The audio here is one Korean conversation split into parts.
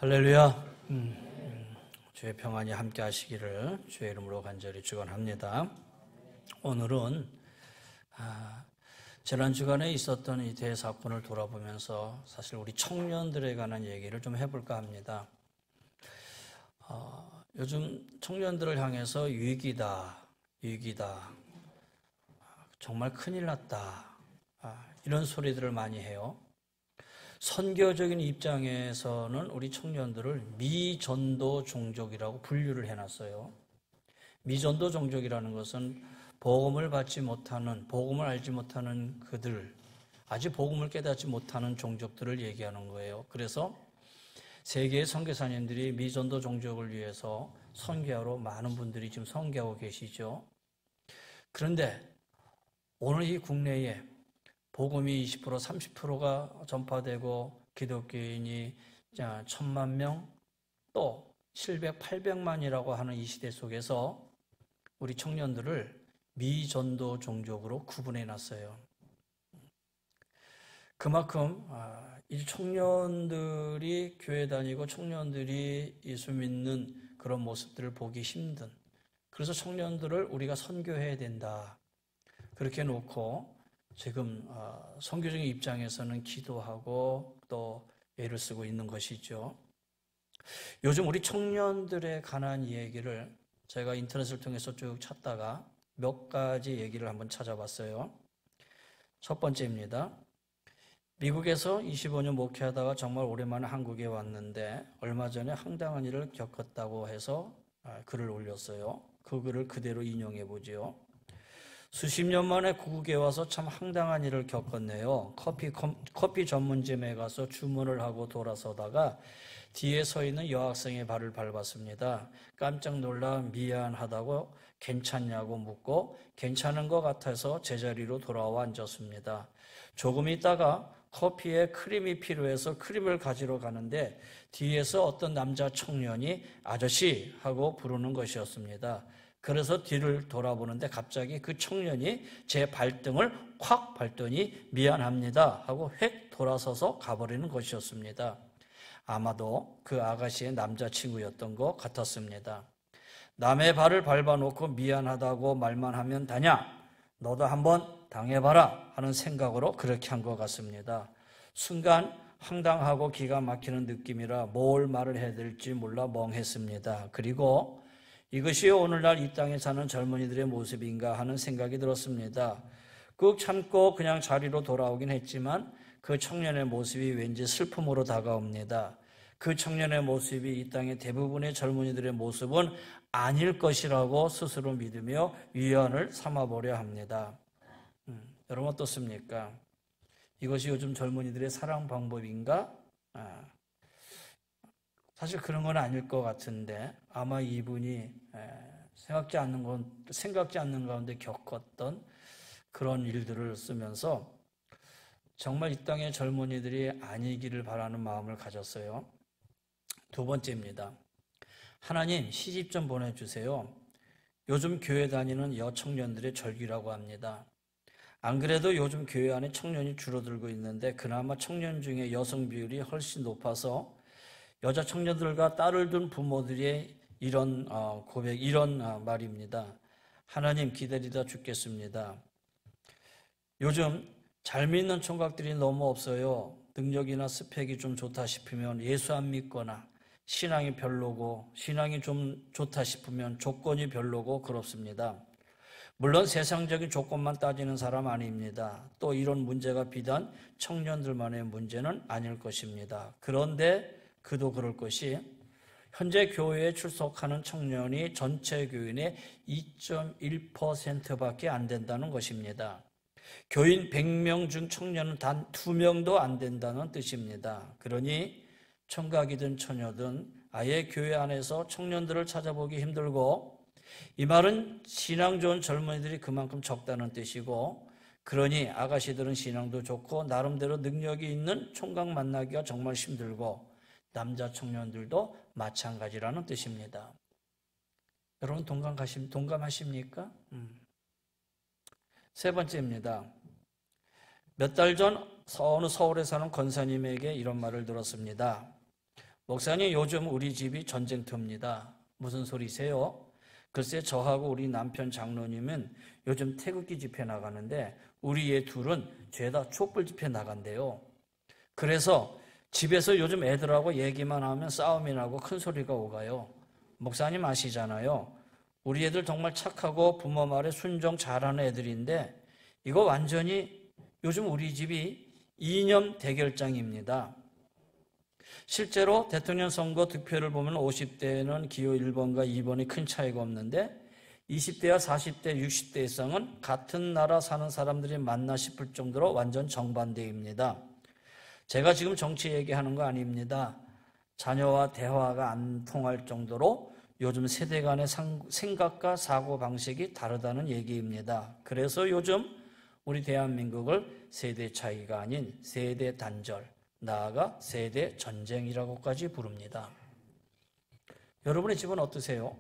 할렐루야. 주의 평안이 함께 하시기를 주의 이름으로 간절히 축원합니다. 오늘은 지난 주간에 있었던 이 대사건을 돌아보면서 사실 우리 청년들에 관한 얘기를 좀 해볼까 합니다. 요즘 청년들을 향해서 위기다, 정말 큰일 났다, 이런 소리들을 많이 해요. 선교적인 입장에서는 우리 청년들을 미전도 종족이라고 분류를 해놨어요. 미전도 종족이라는 것은 복음을 받지 못하는, 복음을 알지 못하는 그들, 아직 복음을 깨닫지 못하는 종족들을 얘기하는 거예요. 그래서 세계의 선교사님들이 미전도 종족을 위해서 선교하러 많은 분들이 지금 선교하고 계시죠. 그런데 오늘 이 국내에 복음이 20%, 30%가 전파되고 기독교인이 1000만 명, 또 700, 800만이라고 하는 이 시대 속에서 우리 청년들을 미전도 종족으로 구분해 놨어요. 그만큼 이 청년들이 교회 다니고 청년들이 예수 믿는 그런 모습들을 보기 힘든, 그래서 청년들을 우리가 선교해야 된다, 그렇게 놓고 지금 선교적인 입장에서는 기도하고 또 애를 쓰고 있는 것이죠. 요즘 우리 청년들에 관한 얘기를 제가 인터넷을 통해서 쭉 찾다가 몇 가지 얘기를 한번 찾아봤어요. 첫 번째입니다. 미국에서 25년 목회하다가 정말 오랜만에 한국에 왔는데 얼마 전에 황당한 일을 겪었다고 해서 글을 올렸어요. 그 글을 그대로 인용해 보죠. 수십 년 만에 고국에 와서 참 황당한 일을 겪었네요. 커피 전문점에 가서 주문을 하고 돌아서다가 뒤에 서 있는 여학생의 발을 밟았습니다. 깜짝 놀라 미안하다고 괜찮냐고 묻고 괜찮은 것 같아서 제자리로 돌아와 앉았습니다. 조금 있다가 커피에 크림이 필요해서 크림을 가지러 가는데 뒤에서 어떤 남자 청년이 아저씨 하고 부르는 것이었습니다. 그래서 뒤를 돌아보는데 갑자기 그 청년이 제 발등을 확 밟더니 미안합니다 하고 획 돌아서서 가버리는 것이었습니다. 아마도 그 아가씨의 남자친구였던 것 같았습니다. 남의 발을 밟아놓고 미안하다고 말만 하면 다냐? 너도 한번 당해봐라 하는 생각으로 그렇게 한 것 같습니다. 순간 황당하고 기가 막히는 느낌이라 뭘 말을 해야 될지 몰라 멍했습니다. 그리고 이것이 오늘날 이 땅에 사는 젊은이들의 모습인가 하는 생각이 들었습니다. 꾹 참고 그냥 자리로 돌아오긴 했지만 그 청년의 모습이 왠지 슬픔으로 다가옵니다. 그 청년의 모습이 이 땅의 대부분의 젊은이들의 모습은 아닐 것이라고 스스로 믿으며 위안을 삼아보려 합니다. 여러분 어떻습니까? 이것이 요즘 젊은이들의 사랑 방법인가? 사실 그런 건 아닐 것 같은데 아마 이분이 생각지 않는 가운데 겪었던 그런 일들을 쓰면서 정말 이 땅의 젊은이들이 아니기를 바라는 마음을 가졌어요. 두 번째입니다. 하나님 시집 좀 보내주세요. 요즘 교회 다니는 여청년들의 절기라고 합니다. 안 그래도 요즘 교회 안에 청년이 줄어들고 있는데 그나마 청년 중에 여성 비율이 훨씬 높아서 여자 청년들과 딸을 둔 부모들의 이런 고백, 이런 말입니다. 하나님 기다리다 죽겠습니다. 요즘 잘 믿는 총각들이 너무 없어요. 능력이나 스펙이 좀 좋다 싶으면 예수 안 믿거나 신앙이 별로고 신앙이 좀 좋다 싶으면 조건이 별로고 그렇습니다. 물론 세상적인 조건만 따지는 사람 아닙니다. 또 이런 문제가 비단 청년들만의 문제는 아닐 것입니다. 그런데 그도 그럴 것이 현재 교회에 출석하는 청년이 전체 교인의 2.1%밖에 안 된다는 것입니다. 교인 100명 중 청년은 단 2명도 안 된다는 뜻입니다. 그러니 청각이든 처녀든 아예 교회 안에서 청년들을 찾아보기 힘들고, 이 말은 신앙 좋은 젊은이들이 그만큼 적다는 뜻이고, 그러니 아가씨들은 신앙도 좋고 나름대로 능력이 있는 총각 만나기가 정말 힘들고 남자 청년들도 마찬가지라는 뜻입니다. 여러분 동감하십니까? 세 번째입니다. 몇 달 전 어느 서울에 사는 권사님에게 이런 말을 들었습니다. 목사님, 요즘 우리 집이 전쟁터입니다. 무슨 소리세요? 글쎄, 저하고 우리 남편 장로님은 요즘 태극기 집회 나가는데 우리 애 둘은 죄다 촛불 집회 나간대요. 그래서 집에서 요즘 애들하고 얘기만 하면 싸움이 나고 큰 소리가 오가요. 목사님 아시잖아요. 우리 애들 정말 착하고 부모 말에 순종 잘하는 애들인데 이거 완전히 요즘 우리 집이 이념 대결장입니다. 실제로 대통령 선거 득표를 보면 50대는 기호 1번과 2번이 큰 차이가 없는데 20대와 40대, 60대 이상은 같은 나라 사는 사람들이 맞나 싶을 정도로 완전 정반대입니다. 제가 지금 정치 얘기하는 거 아닙니다. 자녀와 대화가 안 통할 정도로 요즘 세대 간의 생각과 사고방식이 다르다는 얘기입니다. 그래서 요즘 우리 대한민국을 세대 차이가 아닌 세대 단절, 나아가 세대 전쟁이라고까지 부릅니다. 여러분의 집은 어떠세요?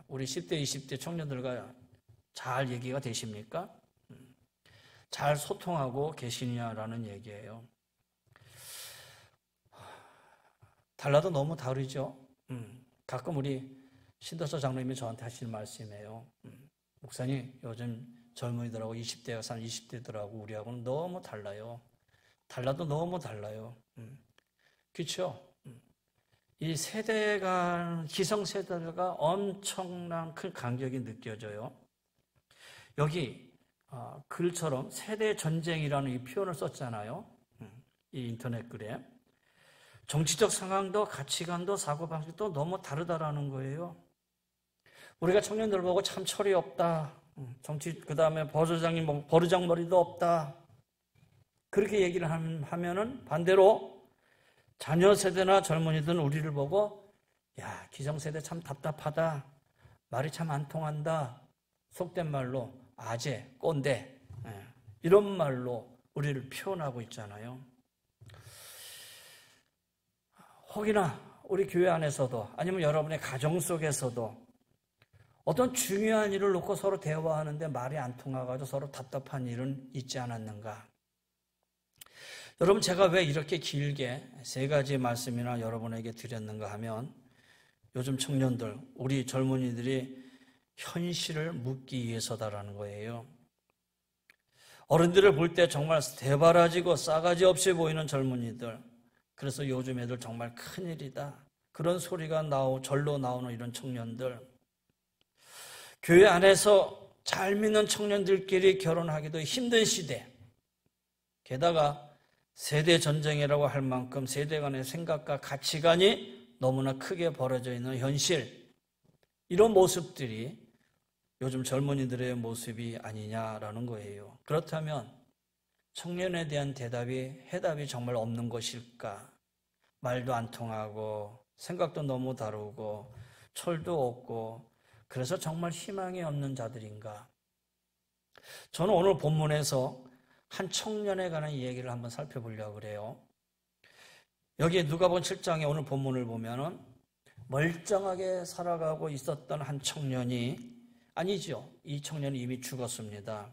우리 10대, 20대 청년들과 잘 얘기가 되십니까? 잘 소통하고 계시냐라는 얘기예요. 달라도 너무 다르죠? 가끔 우리 신도서 장로님이 저한테 하시는 말씀이에요. 목사님, 요즘 젊은이들하고 20대가 사는 20대들하고 우리하고는 너무 달라요. 달라도 너무 달라요. 그렇죠? 이 세대 간 기성세대가 엄청난 큰 간격이 느껴져요. 여기 글처럼 세대 전쟁이라는 이 표현을 썼잖아요. 이 인터넷 글에. 정치적 상황도 가치관도 사고방식도 너무 다르다라는 거예요. 우리가 청년들 보고 참 철이 없다. 그 다음에 버르장머리도 없다. 그렇게 얘기를 하면은 반대로 자녀 세대나 젊은이들은 우리를 보고 야, 기성세대 참 답답하다. 말이 참 안 통한다. 속된 말로 아재, 꼰대 이런 말로 우리를 표현하고 있잖아요. 혹이나 우리 교회 안에서도 아니면 여러분의 가정 속에서도 어떤 중요한 일을 놓고 서로 대화하는데 말이 안 통하가지고 서로 답답한 일은 있지 않았는가? 여러분, 제가 왜 이렇게 길게 세 가지 말씀이나 여러분에게 드렸는가 하면 요즘 청년들, 우리 젊은이들이 현실을 묻기 위해서다라는 거예요. 어른들을 볼 때 정말 대바라지고 싸가지 없이 보이는 젊은이들, 그래서 요즘 애들 정말 큰일이다. 그런 소리가 절로 나오는 이런 청년들, 교회 안에서 잘 믿는 청년들끼리 결혼하기도 힘든 시대, 게다가 세대 전쟁이라고 할 만큼 세대 간의 생각과 가치관이 너무나 크게 벌어져 있는 현실, 이런 모습들이 요즘 젊은이들의 모습이 아니냐라는 거예요. 그렇다면 청년에 대한 해답이 정말 없는 것일까? 말도 안 통하고 생각도 너무 다르고 철도 없고 그래서 정말 희망이 없는 자들인가? 저는 오늘 본문에서 한 청년에 관한 얘기를 한번 살펴보려고 그래요. 여기 누가복음 7장에 오늘 본문을 보면은 멀쩡하게 살아가고 있었던 한 청년이 아니죠. 이 청년이 이미 죽었습니다.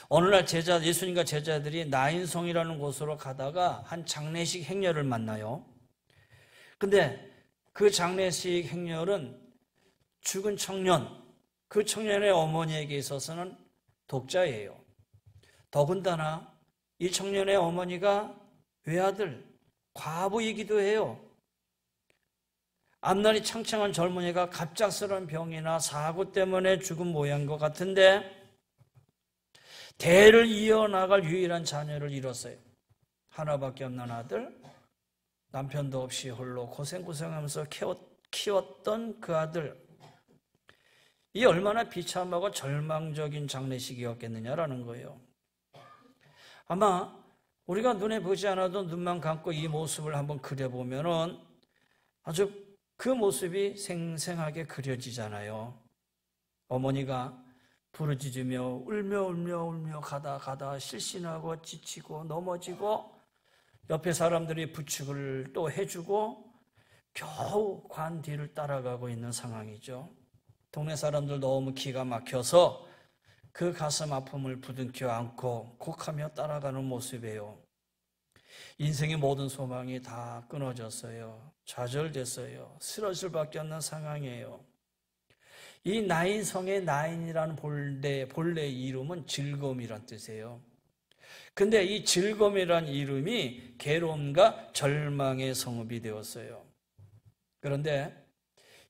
어느 날 예수님과 제자들이 나인성이라는 곳으로 가다가 한 장례식 행렬을 만나요. 근데 그 장례식 행렬은 죽은 청년, 그 청년의 어머니에게 있어서는 독자예요. 더군다나 이 청년의 어머니가 외아들, 과부이기도 해요. 앞날이 창창한 젊은이가 갑작스러운 병이나 사고 때문에 죽은 모양인 것 같은데 대를 이어나갈 유일한 자녀를 잃었어요. 하나밖에 없는 아들, 남편도 없이 홀로 고생하면서 키웠던 그 아들, 이 얼마나 비참하고 절망적인 장례식이었겠느냐라는 거예요. 아마 우리가 눈에 보지 않아도 눈만 감고 이 모습을 한번 그려보면은 아주 그 모습이 생생하게 그려지잖아요. 어머니가 부르짖으며 울며 가다 실신하고 지치고 넘어지고 옆에 사람들이 부축을 또 해주고 겨우 관 뒤를 따라가고 있는 상황이죠. 동네 사람들 너무 기가 막혀서 그 가슴 아픔을 부둥켜 안고 곡하며 따라가는 모습이에요. 인생의 모든 소망이 다 끊어졌어요. 좌절됐어요. 쓰러질 밖에 없는 상황이에요. 이 나인성의 나인이라는 본래 이름은 즐거움이란 뜻이에요. 근데 이 즐거움이란 이름이 괴로움과 절망의 성읍이 되었어요. 그런데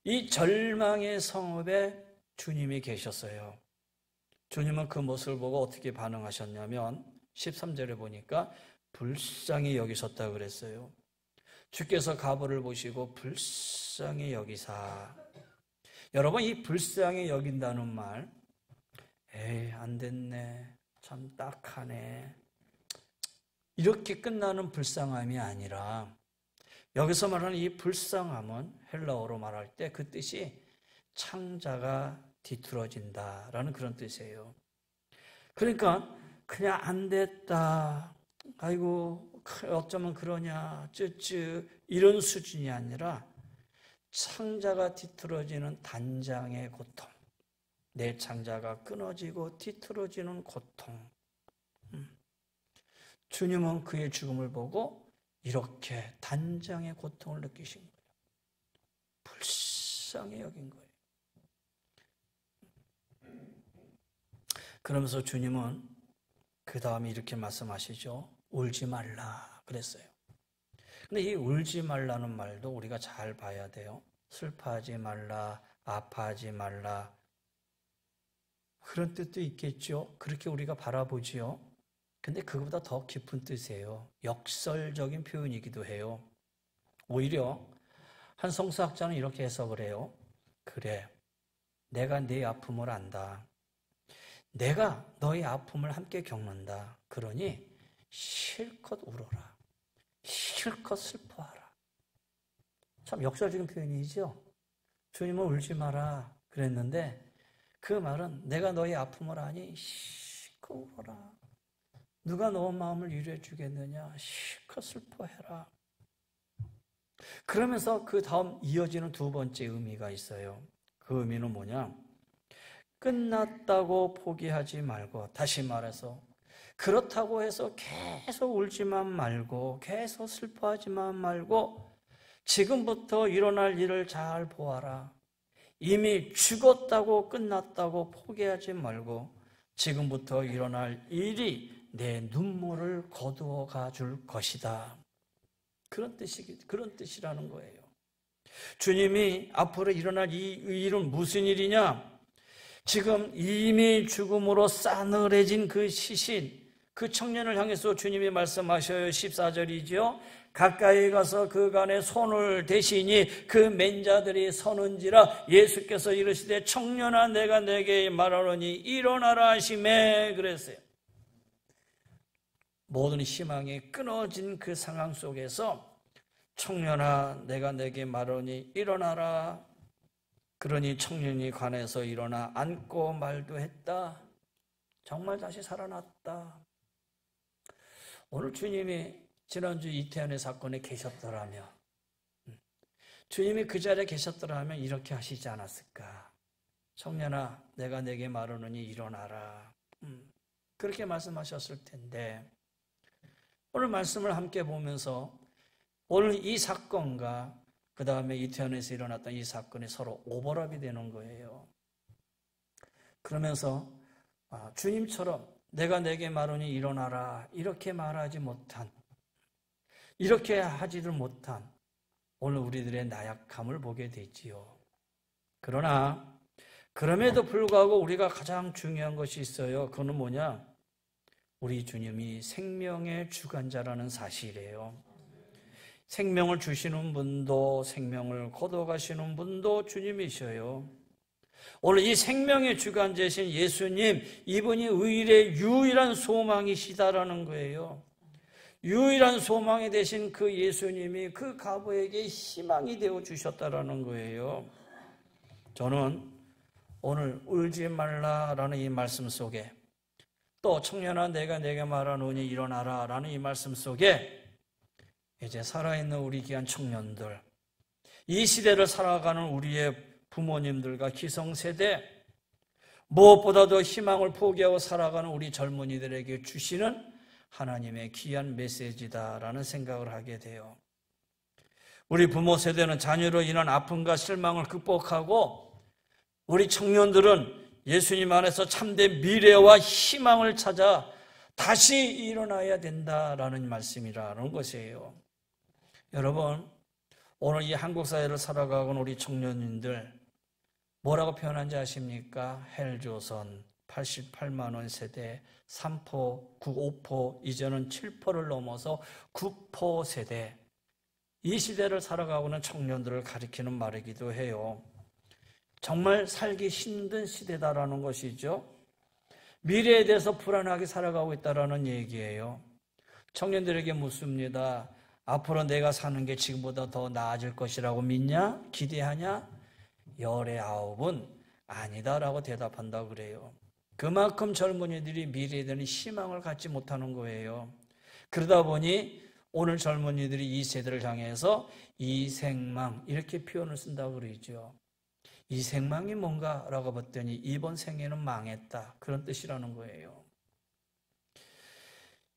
이 절망의 성읍에 주님이 계셨어요. 주님은 그 모습을 보고 어떻게 반응하셨냐면 13절에 보니까 불쌍히 여기셨다고 그랬어요. 주께서 가부를 보시고 불쌍히 여기사. 여러분, 이 불쌍히 여긴다는 말, 에이 안 됐네, 참 딱하네, 이렇게 끝나는 불쌍함이 아니라 여기서 말하는 이 불쌍함은 헬라어로 말할 때 그 뜻이 창자가 뒤틀어진다라는 그런 뜻이에요. 그러니까 그냥 안 됐다, 아이고 어쩌면 그러냐, 쯔쯔 이런 수준이 아니라 창자가 뒤틀어지는 단장의 고통, 내 창자가 끊어지고 뒤틀어지는 고통. 주님은 그의 죽음을 보고 이렇게 단장의 고통을 느끼신 거예요. 불쌍히 여긴 거예요. 그러면서 주님은 그 다음에 이렇게 말씀하시죠. 울지 말라 그랬어요. 근데 이 울지 말라는 말도 우리가 잘 봐야 돼요. 슬퍼하지 말라, 아파하지 말라, 그런 뜻도 있겠죠. 그렇게 우리가 바라보지요. 근데 그거보다 더 깊은 뜻이에요. 역설적인 표현이기도 해요. 오히려 한 성서학자는 이렇게 해석을 해요. 그래, 내가 네 아픔을 안다. 내가 너의 아픔을 함께 겪는다. 그러니 실컷 울어라. 실컷 슬퍼하라. 참 역설적인 표현이죠. 주님은 울지 마라 그랬는데 그 말은 내가 너의 아픔을 아니 실컷 울어라. 누가 너 마음을 위로해 주겠느냐. 실컷 슬퍼해라. 그러면서 그 다음 이어지는 두 번째 의미가 있어요. 그 의미는 뭐냐? 끝났다고 포기하지 말고, 다시 말해서 그렇다고 해서 계속 울지만 말고 계속 슬퍼하지만 말고 지금부터 일어날 일을 잘 보아라. 이미 죽었다고 끝났다고 포기하지 말고 지금부터 일어날 일이 내 눈물을 거두어 가줄 것이다. 그런 뜻이라는 거예요. 주님이 앞으로 일어날 이 일은 무슨 일이냐? 지금 이미 죽음으로 싸늘해진 그 시신, 그 청년을 향해서 주님이 말씀하셔요. 14절이죠. 가까이 가서 그간에 손을 대시니 그 맨자들이 서는지라. 예수께서 이르시되 청년아 내가 내게 말하노니 일어나라 하시매 그랬어요. 모든 희망이 끊어진 그 상황 속에서 청년아 내가 내게 말하노니 일어나라. 그러니 청년이 관에서 일어나 앉고 말도 했다. 정말 다시 살아났다. 오늘 주님이 지난주 이태원의 사건에 계셨더라면, 주님이 그 자리에 계셨더라면 이렇게 하시지 않았을까? 청년아 내가 내게 말하노니 일어나라. 그렇게 말씀하셨을 텐데 오늘 말씀을 함께 보면서 오늘 이 사건과 그 다음에 이태원에서 일어났던 이 사건이 서로 오버랩이 되는 거예요. 그러면서 주님처럼 내가 내게 말하니 일어나라 이렇게 말하지 못한, 이렇게 하지를 못한 오늘 우리들의 나약함을 보게 되지요. 그러나 그럼에도 불구하고 우리가 가장 중요한 것이 있어요. 그거는 뭐냐? 우리 주님이 생명의 주관자라는 사실이에요. 생명을 주시는 분도 생명을 거둬가시는 분도 주님이셔요. 오늘 이 생명의 주관자이신 예수님, 이분이 의인의 유일한 소망이시다라는 거예요. 유일한 소망이 되신 그 예수님이 그 과부에게 희망이 되어 주셨다라는 거예요. 저는 오늘 울지 말라라는 이 말씀 속에, 또 청년아 내가 내게 말하노니 일어나라 라는 이 말씀 속에 이제 살아있는 우리 귀한 청년들, 이 시대를 살아가는 우리의 부모님들과 기성세대, 무엇보다도 희망을 포기하고 살아가는 우리 젊은이들에게 주시는 하나님의 귀한 메시지다라는 생각을 하게 돼요. 우리 부모 세대는 자녀로 인한 아픔과 실망을 극복하고 우리 청년들은 예수님 안에서 참된 미래와 희망을 찾아 다시 일어나야 된다라는 말씀이라는 것이에요. 여러분, 오늘 이 한국 사회를 살아가고 있는 우리 청년님들 뭐라고 표현한지 아십니까? 헬조선, 88만 원 세대, 3포, 5포, 이제는 7포를 넘어서 9포 세대, 이 시대를 살아가고 있는 청년들을 가리키는 말이기도 해요. 정말 살기 힘든 시대다라는 것이죠. 미래에 대해서 불안하게 살아가고 있다는 얘기예요. 청년들에게 묻습니다. 앞으로 내가 사는 게 지금보다 더 나아질 것이라고 믿냐? 기대하냐? 열의 9은 아니다라고 대답한다 그래요. 그만큼 젊은이들이 미래에 대한 희망을 갖지 못하는 거예요. 그러다 보니 오늘 젊은이들이 이 세대를 향해서 이생망 이렇게 표현을 쓴다고 그러죠. 이 생망이 뭔가라고 봤더니 이번 생에는 망했다 그런 뜻이라는 거예요.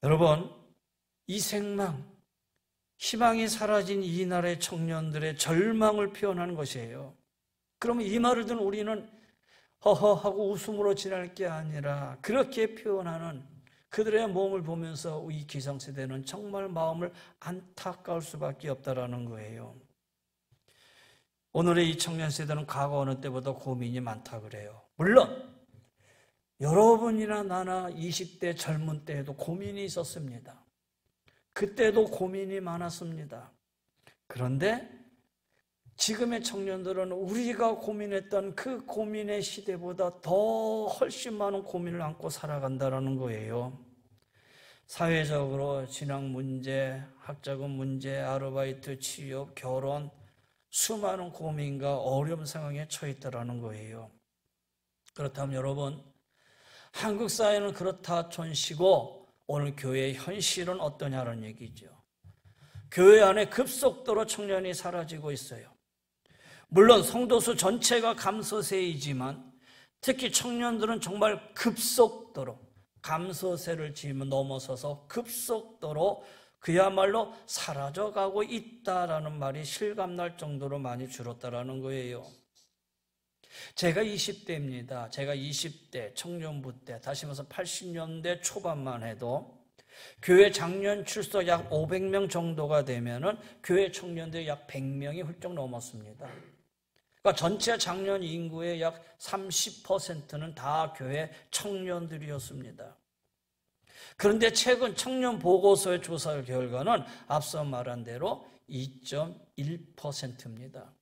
여러분, 이 생망, 희망이 사라진 이 나라의 청년들의 절망을 표현하는 것이에요. 그러면 이 말을 듣는 우리는 허허하고 웃음으로 지날 게 아니라 그렇게 표현하는 그들의 몸을 보면서 이 기성세대는 정말 마음을 안타까울 수밖에 없다라는 거예요. 오늘의 이 청년 세대는 과거 어느 때보다 고민이 많다 그래요. 물론 여러분이나 나나 20대 젊은 때에도 고민이 있었습니다. 그때도 고민이 많았습니다. 그런데 지금의 청년들은 우리가 고민했던 그 고민의 시대보다 더 훨씬 많은 고민을 안고 살아간다는 거예요. 사회적으로 진학 문제, 학자금 문제, 아르바이트, 취업, 결혼, 수많은 고민과 어려운 상황에 처해 있다는 거예요. 그렇다면 여러분, 한국 사회는 그렇다 촌시고 오늘 교회의 현실은 어떠냐는 얘기죠. 교회 안에 급속도로 청년이 사라지고 있어요. 물론 성도수 전체가 감소세이지만 특히 청년들은 정말 급속도로 감소세를 넘어서서 급속도로 그야말로 사라져가고 있다라는 말이 실감날 정도로 많이 줄었다라는 거예요. 제가 20대입니다. 제가 20대 청년부 때, 다시 말해서 80년대 초반만 해도 교회 작년 출석 약 500명 정도가 되면은 교회 청년들이 약 100명이 훌쩍 넘었습니다. 그러니까 전체 작년 인구의 약 30%는 다 교회 청년들이었습니다. 그런데 최근 청년 보고서의 조사 결과는 앞서 말한 대로 2.1%입니다.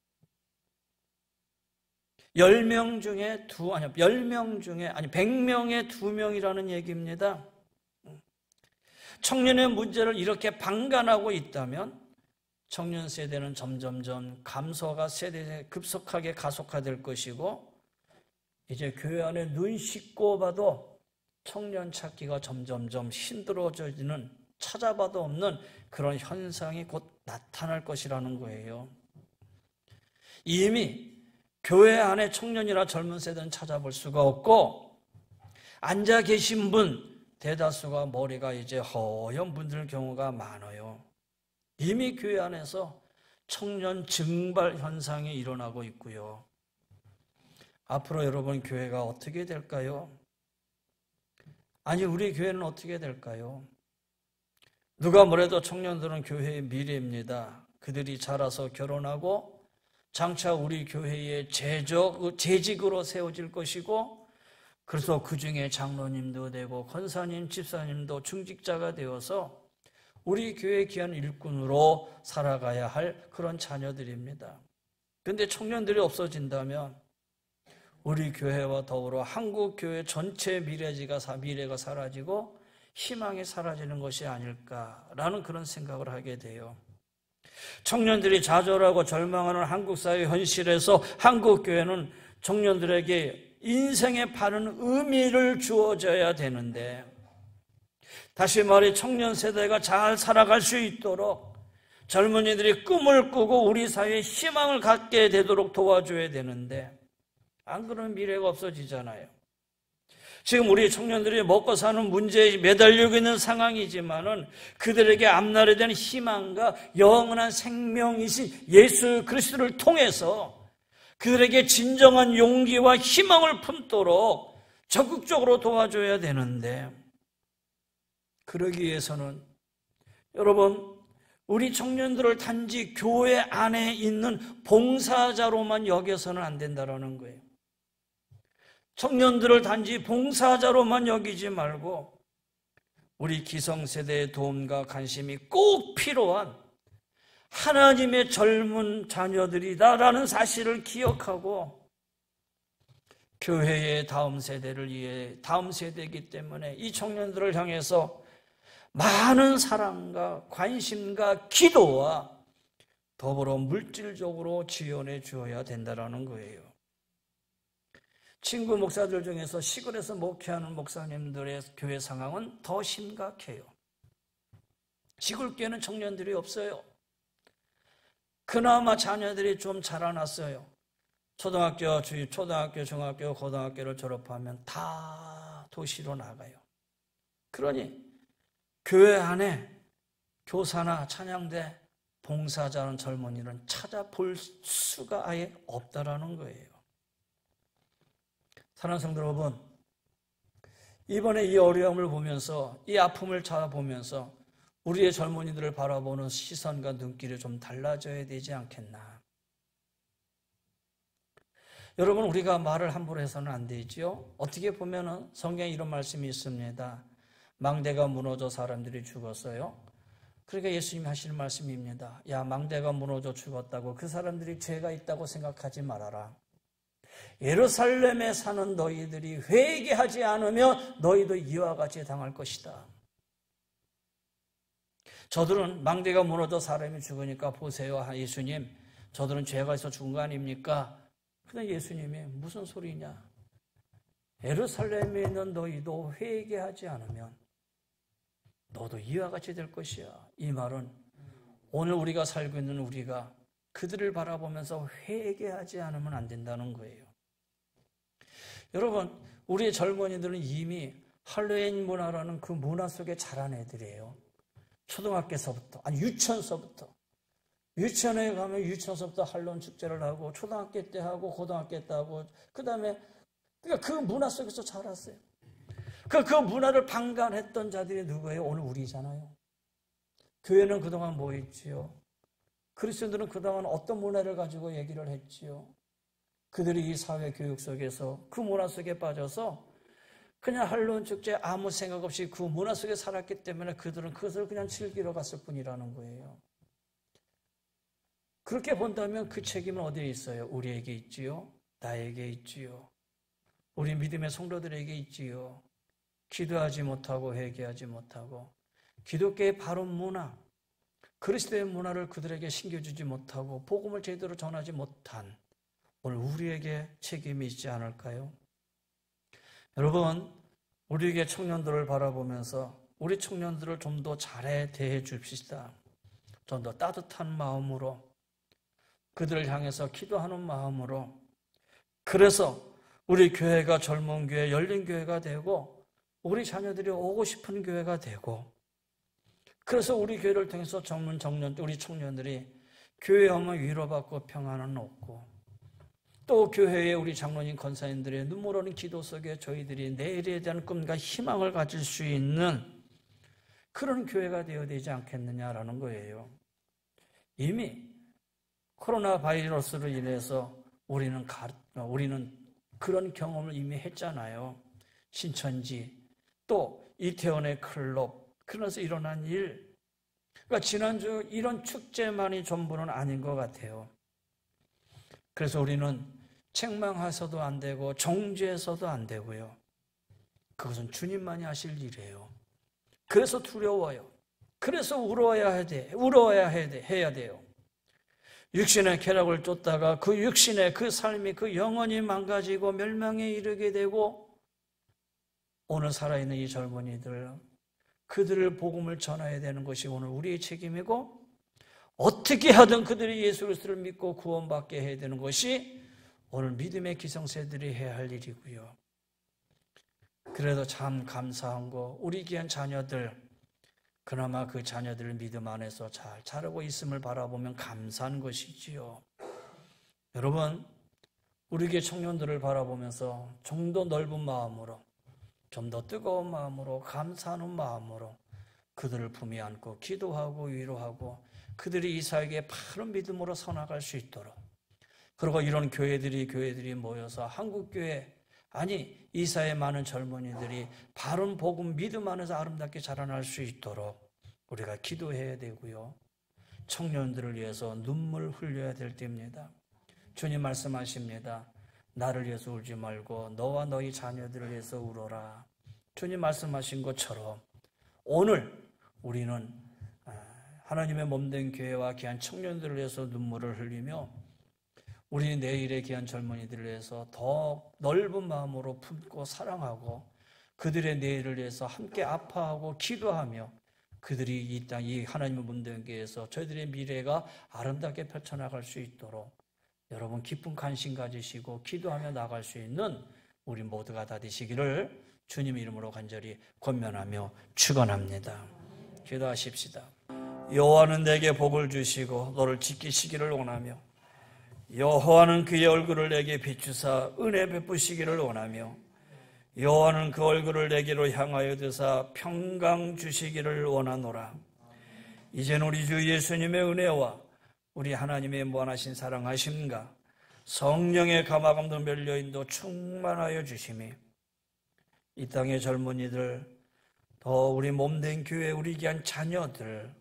100명 중에 100명에 2명이라는 얘기입니다. 청년의 문제를 이렇게 방관하고 있다면 청년 세대는 점점점 감소가 세대에 급속하게 가속화될 것이고 이제 교회 안에 눈 씻고 봐도 청년 찾기가 점점점 힘들어지는 찾아봐도 없는 그런 현상이 곧 나타날 것이라는 거예요. 이미 교회 안에 청년이나 젊은 세대는 찾아볼 수가 없고 앉아 계신 분 대다수가 머리가 이제 허연 분들 경우가 많아요. 이미 교회 안에서 청년 증발 현상이 일어나고 있고요. 앞으로 여러분 교회가 어떻게 될까요? 아니 우리 교회는 어떻게 될까요? 누가 뭐래도 청년들은 교회의 미래입니다. 그들이 자라서 결혼하고 장차 우리 교회의 재직으로 세워질 것이고 그래서 그 중에 장로님도 되고 권사님, 집사님도 중직자가 되어서 우리 교회 귀한 일꾼으로 살아가야 할 그런 자녀들입니다. 그런데 청년들이 없어진다면 우리 교회와 더불어 한국 교회 전체 미래가 사라지고 희망이 사라지는 것이 아닐까라는 그런 생각을 하게 돼요. 청년들이 좌절하고 절망하는 한국 사회 현실에서 한국 교회는 청년들에게 인생에 바른 의미를 주어져야 되는데 다시 말해 청년 세대가 잘 살아갈 수 있도록 젊은이들이 꿈을 꾸고 우리 사회에 희망을 갖게 되도록 도와줘야 되는데 안 그러면 미래가 없어지잖아요. 지금 우리 청년들이 먹고 사는 문제에 매달리고 있는 상황이지만은 그들에게 앞날에 대한 희망과 영원한 생명이신 예수 그리스도를 통해서 그들에게 진정한 용기와 희망을 품도록 적극적으로 도와줘야 되는데, 그러기 위해서는 여러분, 우리 청년들을 단지 교회 안에 있는 봉사자로만 여겨서는 안 된다는 거예요. 청년들을 단지 봉사자로만 여기지 말고 우리 기성세대의 도움과 관심이 꼭 필요한 하나님의 젊은 자녀들이다라는 사실을 기억하고, 교회의 다음 세대를 위해, 다음 세대이기 때문에 이 청년들을 향해서 많은 사랑과 관심과 기도와 더불어 물질적으로 지원해 주어야 된다는 거예요. 친구 목사들 중에서 시골에서 목회하는 목사님들의 교회 상황은 더 심각해요. 시골 교회는 청년들이 없어요. 그나마 자녀들이 좀 자라났어요. 초등학교, 중학교, 고등학교를 졸업하면 다 도시로 나가요. 그러니 교회 안에 교사나 찬양대, 봉사자는 젊은이는 찾아볼 수가 아예 없다라는 거예요. 사랑하는 성도 여러분, 이번에 이 어려움을 보면서, 이 아픔을 찾아보면서 우리의 젊은이들을 바라보는 시선과 눈길이 좀 달라져야 되지 않겠나. 여러분, 우리가 말을 함부로 해서는 안 되지요. 어떻게 보면 성경에 이런 말씀이 있습니다. 망대가 무너져 사람들이 죽었어요. 그러니까 예수님이 하시는 말씀입니다. 야, 망대가 무너져 죽었다고 그 사람들이 죄가 있다고 생각하지 말아라. 예루살렘에 사는 너희들이 회개하지 않으면 너희도 이와 같이 당할 것이다. 저들은 망대가 무너져 사람이 죽으니까 보세요, 예수님, 저들은 죄가 있어 죽은 거 아닙니까? 근데 예수님이 무슨 소리냐? 예루살렘에 있는 너희도 회개하지 않으면 너도 이와 같이 될 것이야. 이 말은 오늘 우리가 살고 있는 우리가 그들을 바라보면서 회개하지 않으면 안 된다는 거예요. 여러분, 우리의 젊은이들은 이미 할로윈 문화라는 그 문화 속에 자란 애들이에요. 초등학교서부터, 아니 유치원서부터. 유치원에 가면 유치원서부터 할로윈 축제를 하고, 초등학교 때 하고, 고등학교 때 하고, 그 다음에 그러니까 그 문화 속에서 자랐어요. 그 문화를 방관했던 자들이 누구예요? 오늘 우리잖아요. 교회는 그동안 뭐 했지요? 그리스도인들은 그동안 어떤 문화를 가지고 얘기를 했지요? 그들이 이 사회 교육 속에서 그 문화 속에 빠져서 그냥 할로윈 축제 아무 생각 없이 그 문화 속에 살았기 때문에 그들은 그것을 그냥 즐기러 갔을 뿐이라는 거예요. 그렇게 본다면 그 책임은 어디에 있어요? 우리에게 있지요? 나에게 있지요? 우리 믿음의 성도들에게 있지요? 기도하지 못하고 회개하지 못하고 기독교의 바른 문화, 그리스도의 문화를 그들에게 신겨주지 못하고 복음을 제대로 전하지 못한 오늘 우리에게 책임이 있지 않을까요? 여러분, 우리에게 청년들을 바라보면서 우리 청년들을 좀 더 잘해 대해 줍시다. 좀 더 따뜻한 마음으로, 그들을 향해서 기도하는 마음으로, 그래서 우리 교회가 젊은 교회, 열린 교회가 되고 우리 자녀들이 오고 싶은 교회가 되고, 그래서 우리 교회를 통해서 우리 청년들이 교회 오면 위로받고 평안은 얻고, 또 교회에 우리 장로님, 권사님들의 눈물 어린 기도 속에 저희들이 내일에 대한 꿈과 희망을 가질 수 있는 그런 교회가 되어야 되지 않겠느냐라는 거예요. 이미 코로나 바이러스로 인해서 우리는 그런 경험을 이미 했잖아요. 신천지, 또 이태원의 클럽, 그러면서 일어난 일. 그러니까 지난주 이런 축제만이 전부는 아닌 것 같아요. 그래서 우리는 책망해서도 안 되고 정죄해서도 안 되고요. 그것은 주님만이 하실 일이에요. 그래서 두려워요. 그래서 해야 돼요. 육신의 쾌락을 쫓다가 그 육신의 그 삶이 그 영혼이 망가지고 멸망에 이르게 되고, 오늘 살아있는 이 젊은이들, 그들을 복음을 전해야 되는 것이 오늘 우리의 책임이고, 어떻게 하든 그들이 예수 그리스도를 믿고 구원받게 해야 되는 것이 오늘 믿음의 기성세들이 해야 할 일이고요. 그래도 참 감사한 거, 우리 귀한 자녀들, 그나마 그 자녀들 믿음 안에서 잘 자라고 있음을 바라보면 감사한 것이지요. 여러분, 우리 교회 청년들을 바라보면서 좀 더 넓은 마음으로, 좀 더 뜨거운 마음으로, 감사하는 마음으로 그들을 품에 안고 기도하고 위로하고 그들이 이 사회에 바른 믿음으로 서나갈 수 있도록, 그리고 이런 교회들이 모여서 한국교회, 아니 이 사회의 많은 젊은이들이 바른 복음 믿음 안에서 아름답게 자라날 수 있도록 우리가 기도해야 되고요. 청년들을 위해서 눈물 흘려야 될 때입니다. 주님 말씀하십니다. 나를 위해서 울지 말고 너와 너희 자녀들을 위해서 울어라. 주님 말씀하신 것처럼 오늘 우리는 하나님의 몸된 교회와 귀한 청년들을 위해서 눈물을 흘리며 우리 내일의 귀한 젊은이들을 위해서 더 넓은 마음으로 품고 사랑하고 그들의 내일을 위해서 함께 아파하고 기도하며 그들이 이 땅, 이 하나님의 몸된 교회에서 저희들의 미래가 아름답게 펼쳐나갈 수 있도록 여러분 기쁜 관심 가지시고 기도하며 나갈 수 있는 우리 모두가 다 되시기를 주님 이름으로 간절히 권면하며 축원합니다. 기도하십시다. 여호와는 내게 복을 주시고 너를 지키시기를 원하며 여호와는 그의 얼굴을 내게 비추사 은혜 베푸시기를 원하며 여호와는 그 얼굴을 내게로 향하여 드사 평강 주시기를 원하노라. 이젠 우리 주 예수님의 은혜와 우리 하나님의 무한하신 사랑하심과 성령의 감화감도 멸려인도 충만하여 주심이 이 땅의 젊은이들, 더 우리 몸된 교회, 우리 귀한 자녀들,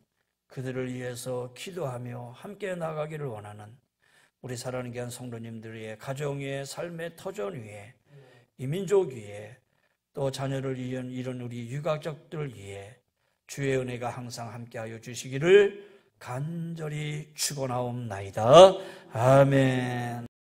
그들을 위해서 기도하며 함께 나가기를 원하는 우리 사랑하는 귀한 성도님들의 가정 위에, 삶의 터전 위에, 이 민족 위에, 또 자녀를 잃은 우리 유가족들 위에 주의 은혜가 항상 함께하여 주시기를 간절히 축원하옵나이다. 아멘.